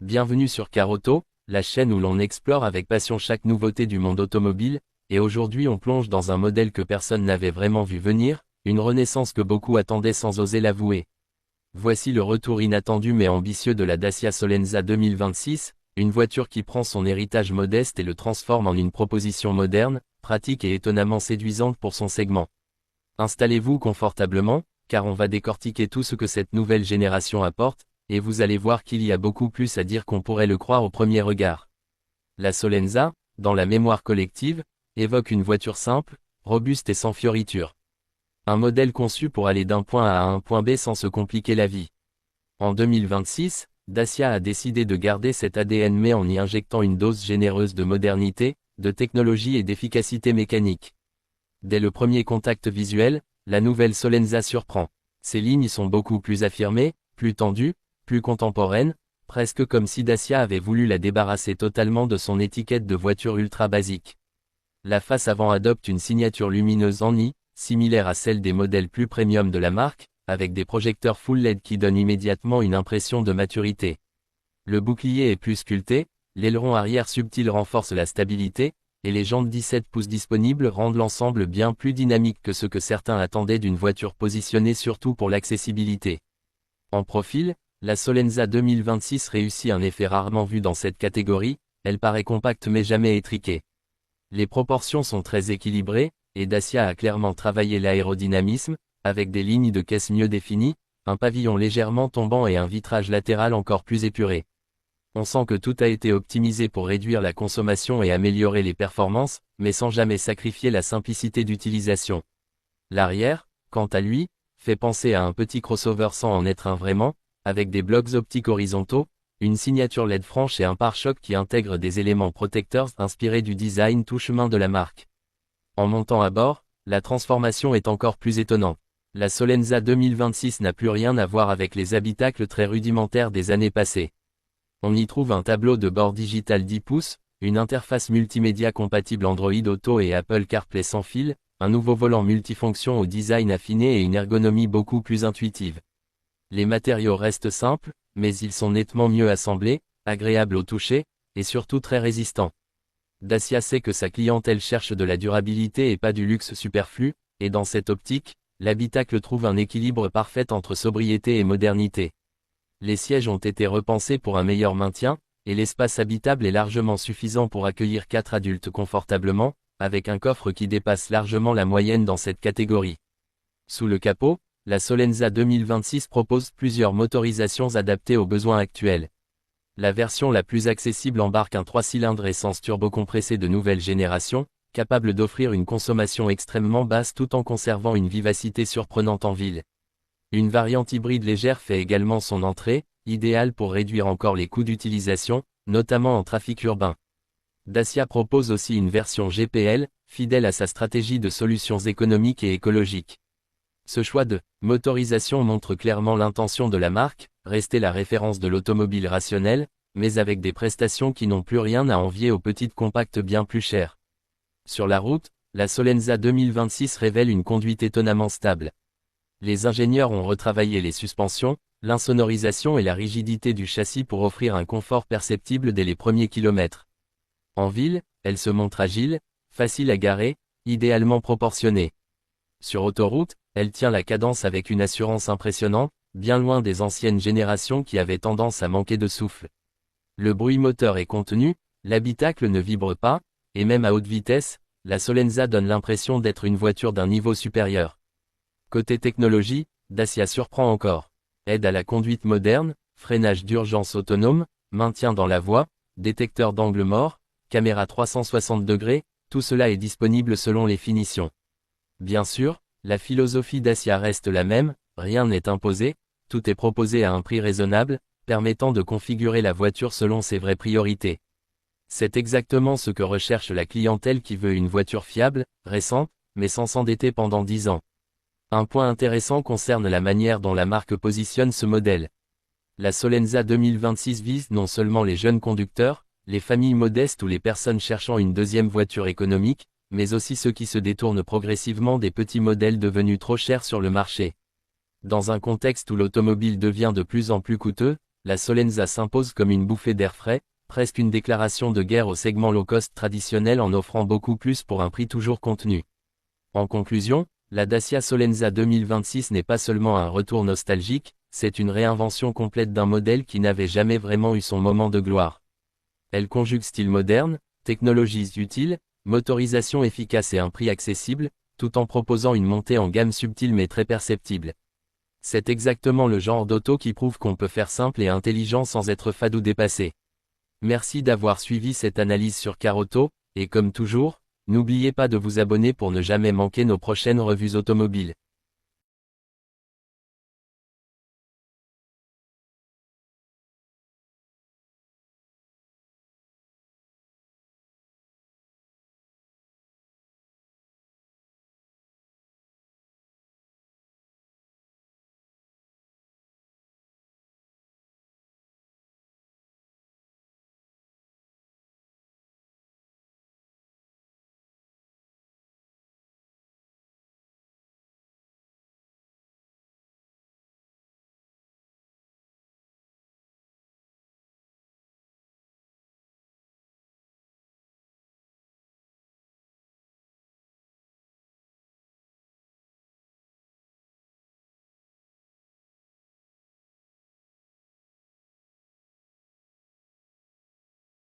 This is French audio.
Bienvenue sur Car Auto, la chaîne où l'on explore avec passion chaque nouveauté du monde automobile, et aujourd'hui on plonge dans un modèle que personne n'avait vraiment vu venir, une renaissance que beaucoup attendaient sans oser l'avouer. Voici le retour inattendu mais ambitieux de la Dacia Solenza 2026, une voiture qui prend son héritage modeste et le transforme en une proposition moderne, pratique et étonnamment séduisante pour son segment. Installez-vous confortablement, car on va décortiquer tout ce que cette nouvelle génération apporte, et vous allez voir qu'il y a beaucoup plus à dire qu'on pourrait le croire au premier regard. La Solenza, dans la mémoire collective, évoque une voiture simple, robuste et sans fioritures. Un modèle conçu pour aller d'un point A à un point B sans se compliquer la vie. En 2026, Dacia a décidé de garder cet ADN mais en y injectant une dose généreuse de modernité, de technologie et d'efficacité mécanique. Dès le premier contact visuel, la nouvelle Solenza surprend. Ses lignes sont beaucoup plus affirmées, plus tendues, plus contemporaine, presque comme si Dacia avait voulu la débarrasser totalement de son étiquette de voiture ultra basique. La face avant adopte une signature lumineuse en I, similaire à celle des modèles plus premium de la marque, avec des projecteurs full LED qui donnent immédiatement une impression de maturité. Le bouclier est plus sculpté, l'aileron arrière subtil renforce la stabilité, et les jantes 17 pouces disponibles rendent l'ensemble bien plus dynamique que ce que certains attendaient d'une voiture positionnée surtout pour l'accessibilité. En profil, la Solenza 2026 réussit un effet rarement vu dans cette catégorie, elle paraît compacte mais jamais étriquée. Les proportions sont très équilibrées, et Dacia a clairement travaillé l'aérodynamisme, avec des lignes de caisse mieux définies, un pavillon légèrement tombant et un vitrage latéral encore plus épuré. On sent que tout a été optimisé pour réduire la consommation et améliorer les performances, mais sans jamais sacrifier la simplicité d'utilisation. L'arrière, quant à lui, fait penser à un petit crossover sans en être un vraiment, avec des blocs optiques horizontaux, une signature LED franche et un pare-choc qui intègre des éléments protecteurs inspirés du design tout chemin de la marque. En montant à bord, la transformation est encore plus étonnante. La Solenza 2026 n'a plus rien à voir avec les habitacles très rudimentaires des années passées. On y trouve un tableau de bord digital 10 pouces, une interface multimédia compatible Android Auto et Apple CarPlay sans fil, un nouveau volant multifonction au design affiné et une ergonomie beaucoup plus intuitive. Les matériaux restent simples, mais ils sont nettement mieux assemblés, agréables au toucher, et surtout très résistants. Dacia sait que sa clientèle cherche de la durabilité et pas du luxe superflu, et dans cette optique, l'habitacle trouve un équilibre parfait entre sobriété et modernité. Les sièges ont été repensés pour un meilleur maintien, et l'espace habitable est largement suffisant pour accueillir 4 adultes confortablement, avec un coffre qui dépasse largement la moyenne dans cette catégorie. Sous le capot, la Solenza 2026 propose plusieurs motorisations adaptées aux besoins actuels. La version la plus accessible embarque un 3 cylindres essence turbocompressé de nouvelle génération, capable d'offrir une consommation extrêmement basse tout en conservant une vivacité surprenante en ville. Une variante hybride légère fait également son entrée, idéale pour réduire encore les coûts d'utilisation, notamment en trafic urbain. Dacia propose aussi une version GPL, fidèle à sa stratégie de solutions économiques et écologiques. Ce choix de motorisation montre clairement l'intention de la marque, rester la référence de l'automobile rationnelle, mais avec des prestations qui n'ont plus rien à envier aux petites compactes bien plus chères. Sur la route, la Solenza 2026 révèle une conduite étonnamment stable. Les ingénieurs ont retravaillé les suspensions, l'insonorisation et la rigidité du châssis pour offrir un confort perceptible dès les premiers kilomètres. En ville, elle se montre agile, facile à garer, idéalement proportionnée. Sur autoroute, elle tient la cadence avec une assurance impressionnante, bien loin des anciennes générations qui avaient tendance à manquer de souffle. Le bruit moteur est contenu, l'habitacle ne vibre pas, et même à haute vitesse, la Solenza donne l'impression d'être une voiture d'un niveau supérieur. Côté technologie, Dacia surprend encore. Aide à la conduite moderne, freinage d'urgence autonome, maintien dans la voie, détecteur d'angle mort, caméra 360 degrés, tout cela est disponible selon les finitions. Bien sûr, la philosophie Dacia reste la même, rien n'est imposé, tout est proposé à un prix raisonnable, permettant de configurer la voiture selon ses vraies priorités. C'est exactement ce que recherche la clientèle qui veut une voiture fiable, récente, mais sans s'endetter pendant 10 ans. Un point intéressant concerne la manière dont la marque positionne ce modèle. La Solenza 2026 vise non seulement les jeunes conducteurs, les familles modestes ou les personnes cherchant une deuxième voiture économique, mais aussi ceux qui se détournent progressivement des petits modèles devenus trop chers sur le marché. Dans un contexte où l'automobile devient de plus en plus coûteux, la Solenza s'impose comme une bouffée d'air frais, presque une déclaration de guerre au segment low-cost traditionnel en offrant beaucoup plus pour un prix toujours contenu. En conclusion, la Dacia Solenza 2026 n'est pas seulement un retour nostalgique, c'est une réinvention complète d'un modèle qui n'avait jamais vraiment eu son moment de gloire. Elle conjugue style moderne, technologies utiles, motorisation efficace et un prix accessible, tout en proposant une montée en gamme subtile mais très perceptible. C'est exactement le genre d'auto qui prouve qu'on peut faire simple et intelligent sans être fade ou dépassé. Merci d'avoir suivi cette analyse sur Car Auto, et comme toujours, n'oubliez pas de vous abonner pour ne jamais manquer nos prochaines revues automobiles.